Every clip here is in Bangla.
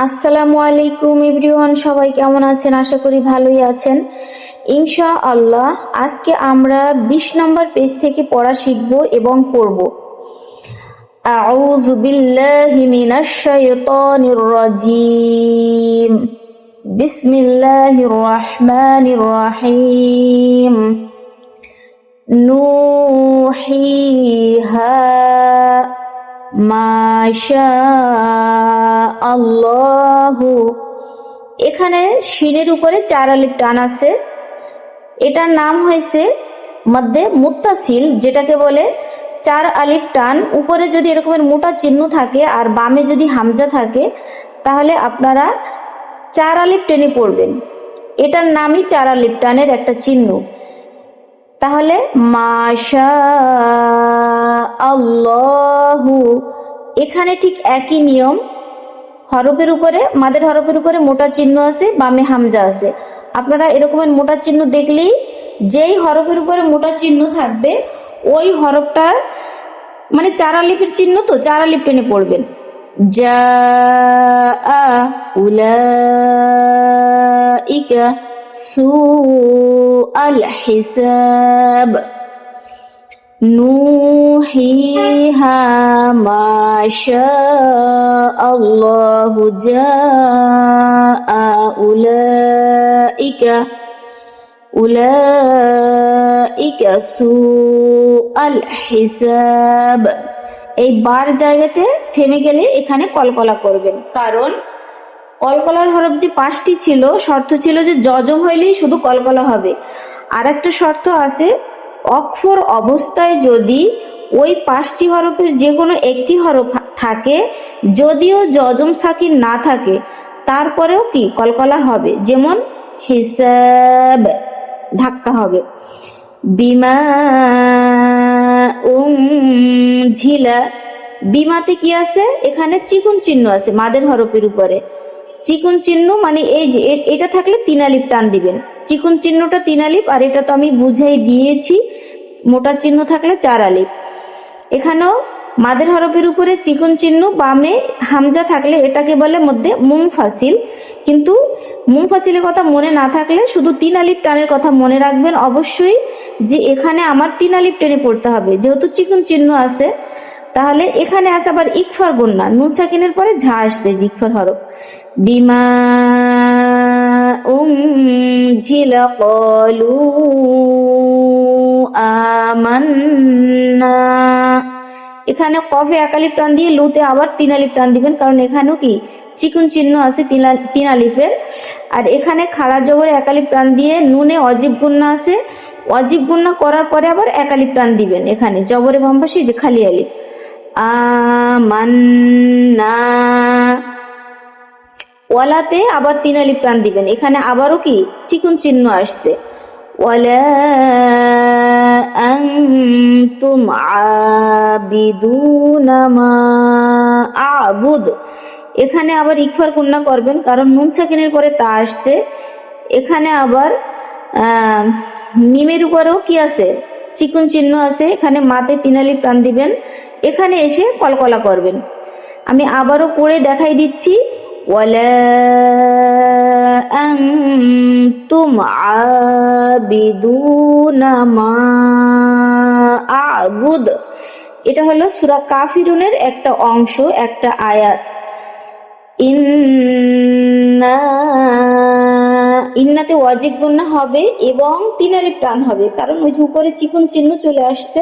আসসালামু আলাইকুম এভরিওয়ান, সবাই কেমন আছেন? আশা করি ভালোই আছেন ইনশাআল্লাহ। আজকে আমরা 20 নম্বর পেজ থেকে পড়া শিখব এবং পড়ব। আউযু বিল্লাহি মিনাশ শাইতানির রাজীম। বিসমিল্লাহির রাহমানির রাহিম। নুহিহা মাশাআল্লাহু। এখানে শিনের উপরে 4 আলিফ টান আছে। এটার নাম হয়েছে মধ্যে মুত্তাসিল, যেটাকে বলে 4 আলিফ টান। উপরে যদি এরকমের মোটা চিহ্ন থাকে আর বামে যদি হামজা থাকে তাহলে আপনারা 4 আলিফ টেনে পড়বেন। এটার নামই 4 আলিফ টানের একটা চিহ্ন। তাহলে মাশাআল্লাহু, এখানে ঠিক একই নিয়ম। হরফের উপরে, মাদের হরফের উপরে মোটা চিহ্ন আছে, বামে হামজা আছে। আপনারা এরকমের মোটা চিহ্ন দেখলেই যেই হরফের উপরে মোটা চিহ্ন থাকবে ওই হরফটার মানে 4 আলিফের চিহ্ন, তো 4 আলিফ টেনে পড়বেন। জাআ উলাইকা সুআল হিসাব। নুহিহা মাশাআল্লাহু জাআ উলাইকা সুআল হিসাব। এই বার জায়গাতে থেমে গেলে এখানে কলকলা করবেন, কারণ কলকলার হরফ যে 5টি ছিল, শর্ত ছিল যে জজম হইলেই শুধু কলকলা হবে। আর একটা শর্ত আছে, অক্ষর অবস্থায় যদি ওই 5টি হরফের যে কোনো একটি হরফ থাকে, যদিও জজম সাকিন না থাকে তারপরেও কি কলকলা হবে। যেমন হিসাব, ধাক্কা হবে। বিমা উনজিলা, বিমাতে কি আছে? এখানে চিকুন চিহ্ন আছে মাদের হরফের উপরে। চিকুন চিহ্ন মানে এই যে এটা থাকলে 3 আলিফ টান দিবেন। চিকুন চিহ্নটা 3 আলিফ, আর এটা তো আমি বুঝাই দিয়েছি, মোটা চিহ্ন থাকলে 4 আলিফ। এখানেও মাদের হরফের উপরে চিকুন চিহ্ন, বামে হামজা থাকলে এটাকে বলে মধ্যে মুনফাসিল। কিন্তু মুনফাসিলের কথা মনে না থাকলে শুধু 3 আলিফ টানের কথা মনে রাখবেন অবশ্যই, যে এখানে আমার 3 আলিফ টেনে পড়তে হবে যেহেতু চিকুন চিহ্ন আছে। তাহলে এখানে আছে আবার ইকফার গুন্না, নুন সাকিনের পরে ঝা আসছে, ইকফার হরফ। বিমা উনজিলা ক্বালু আমান্না। এখানে কফে 1 আলিফ টান দিয়ে লুতে আবার 3 আলিফ টান দিবেন, কারণ এখানেও কি চিকুন চিহ্ন আছে 3 আলিফের। আর এখানে খাড়া জবরে 1 আলিফ টান দিয়ে নুনে অজিব গুন্না আছে, অজিব গুন্না করার পরে আবার 1 আলিফ টান দিবেন। এখানে জবরে বাম পাশে যে খালি আলিফ। আমান্না, ওয়ালাতে আবার 3 আলিফ টান দিবেন। এখানে আবারও কি চিকুন চিহ্ন আসছে। ওয়ালা আনতুম আবিদুনা মা আবুদ, এখানে আবার ইকফার গুন্না করবেন কারণ নুন সাকিনের পরে তা আসছে। এখানে আবার মিমের উপরেও কি আছে? চিকুন চিহ্ন আছে। এখানে মাতে 3 আলিফ টান দিবেন, এখানে এসে কলকলা করবেন। আমি আবারও পড়ে দেখাই দিচ্ছি। ওয়ালা আনতুম আবিদুনা মা আবুদ। এটা হলো সূরা কাফিরুনের একটা অংশ, একটা আয়াত। ইন্নাতে ওয়াজিব গুন্না হবে এবং 3 আলিফ টান হবে, কারণ ওই যে উপরে চিকুন চিহ্ন চলে আসছে।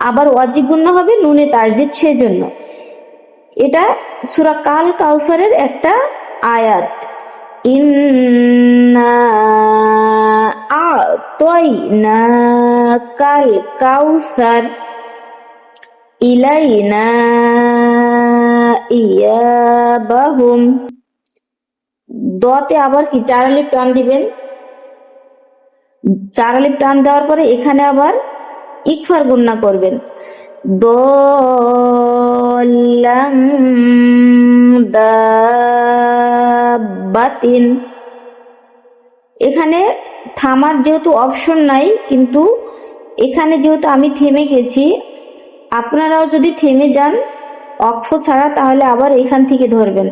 আবার ওয়াজিব গুন্না হবে নুনে তাসদীদ, সেজন্য। এটা সূরা কাল কাউসারের একটা আয়াত। ইন্না আ'তাইনাকাল কাউসার ইলাইনা ইয়াবাহুম। দতে আবার কি 4 আলিফ টান দিবেন। 4 আলিফ টান দেওয়ার পরে এখানে আবার ইকফার গুন্না করবেন। দল্লাম দাব্বাতিন, এখানে থামার যেহেতু অপশন নাই, কিন্তু এখানে যেহেতু আমি থেমে গেছি, আপনারাও যদি থেমে যান অক্ষ ছাড়া তাহলে আবার এখান থেকে ধরবেন।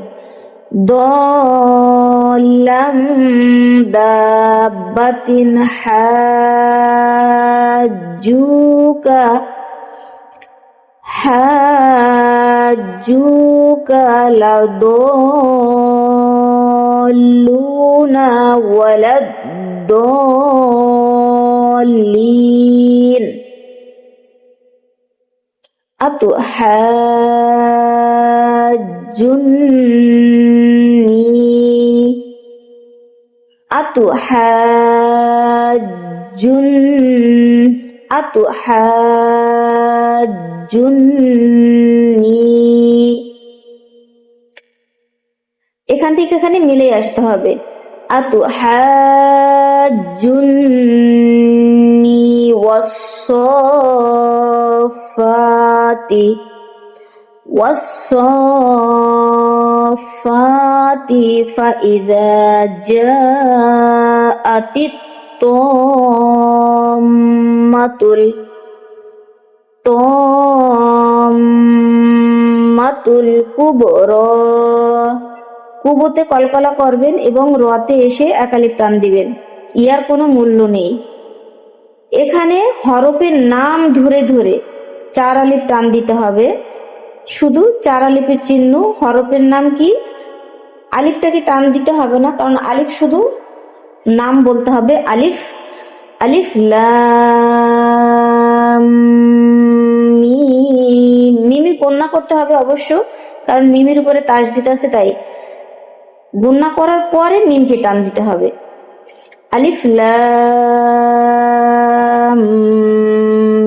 ضالا دابة حاجوك لضالون ولا الضالين أتحاجني এখান থেকে এখানে মিলে আসতে হবে أتحاجني والصافات فإذا جاءت الطامة الكبرى কুবতে কলকলা করবেন এবং রতে এসে একালিপ টান দিবেন। ইয়ার কোনো মূল্য নেই। এখানে হরফের নাম ধরে ধরে 4 আলিফ টান দিতে হবে। শুধু 4 আলিফের চিহ্ন, হরফের নাম কি, আলিফটাকে টান দিতে হবে না, কারণ আলিফ শুধু নাম বলতে হবে। আলিফ আলিফ লাম মিম। মিমি গণনা করতে হবে অবশ্য, কারণ মিমের উপরে তাসদিদ আছে, তাই গণনা করার পরে মিমকে টান দিতে হবে। আলিফ লাম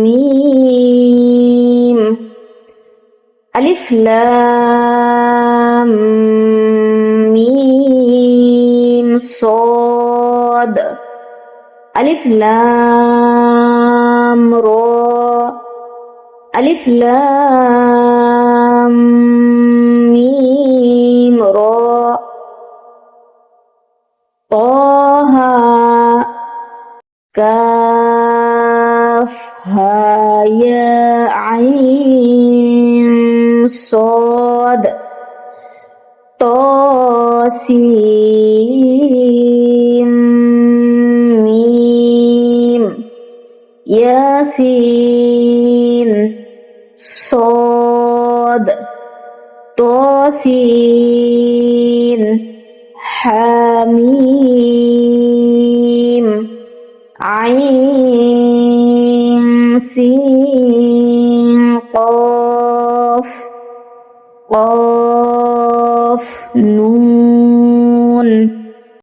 মিম, আলিফ লাম মিম صاد, আলিফ লাম র, আলিফ লাম মিম র, طه كاف ها يا عين صاد طاسيم ميم ياسين صاد طاسين حميم عين سين قاف نون